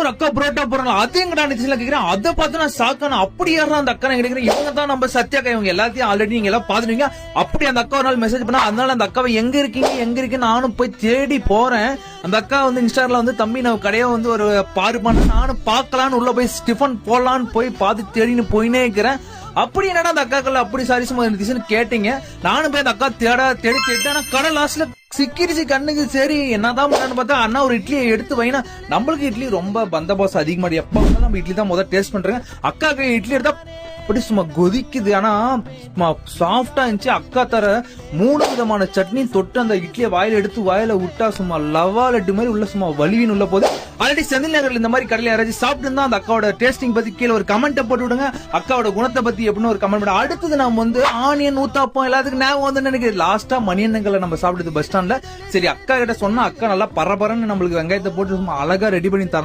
ஒரு அக்கா புரோட்டா போறாங்க, அது எங்கடா நிதிஷ்ல கேக்குறேன். அதை பார்த்து நான் ஷாக்கான. அப்படி யாரா அந்த அக்கா கேக்குறேன். இவங்க தான் நம்ம சத்யாக்கா. இவங்க எல்லாத்தையும் ஆல்ரெடி நீங்க எல்லாம் பாத்துருவீங்க. அப்படி அந்த அக்கா ஒரு நாள் மெசேஜ் பண்ணா, அதனால அந்த அக்காவை எங்க இருக்கீங்க நானும் போய் தேடி போறேன். அந்த அக்கா வந்து இன்ஸ்டால வந்து தம்பி நான் கடையை வந்து ஒரு பாரு பண்ண, நானும் பாக்கலான்னு உள்ள போய் ஸ்டிஃபன் போடலான்னு போய் பார்த்து தேடின்னு போயினே இருக்கிறேன். அப்படி என்னடா அந்த அக்காக்கள் அப்படி சாரிசுமா இருந்துச்சுன்னு கேட்டீங்க. நானும் போய் அந்த அக்கா தேடி ஆனா கடை லாஸ்ட்ல சிக்கிரிச்சு கண்ணுக்கு. சரி என்னதான் பண்ணு பார்த்தா அண்ணா ஒரு இட்லியை எடுத்து வைனா, நம்மளுக்கு இட்லி ரொம்ப பந்தபாசம் அதிகமாடி. எப்ப நம்ம இட்லி தான் முதல்ல டேஸ்ட் பண்றேன். அக்காக்கு இட்லி எடுத்தா அப்படி சும்மா கொதிக்குது. ஆனா சாஃப்டா இருந்துச்சு. அக்கா தர 3 விதமான சட்னி தொட்டு அந்த இட்லியை வாயில எடுத்து வாயில விட்டா சும்மா லவா லட்டு மாதிரி உள்ள சும்மா வலிவின் உள்ள போது. ஆல்ரெடி செந்தில் நகர்ல இந்த மாதிரி கடையில யாராச்சும் சாப்பிட்டு இருந்தா அந்த அக்காவோட டேஸ்டிங் பத்தி கீழே ஒரு கமெண்ட் போட்டு விடுங்க. அக்காவோட குணத்தை பத்தி எப்படின்னு ஒரு கமெண்ட் பண்ண. அடுத்தது நம்ம வந்து ஆனியன் ஊத்தாப்பம் எல்லாத்துக்கும் ஞாபகம் வந்து எனக்கு லாஸ்டா மணியண்ணங்களை நம்ம சாப்பிடுது பஸ் ஸ்டாண்ட்ல. சரி அக்கா கிட்ட சொன்னா அக்கா நல்லா பரபரன்னு நம்மளுக்கு வெங்காயத்தை போட்டு சும்மா அழகா ரெடி பண்ணி தர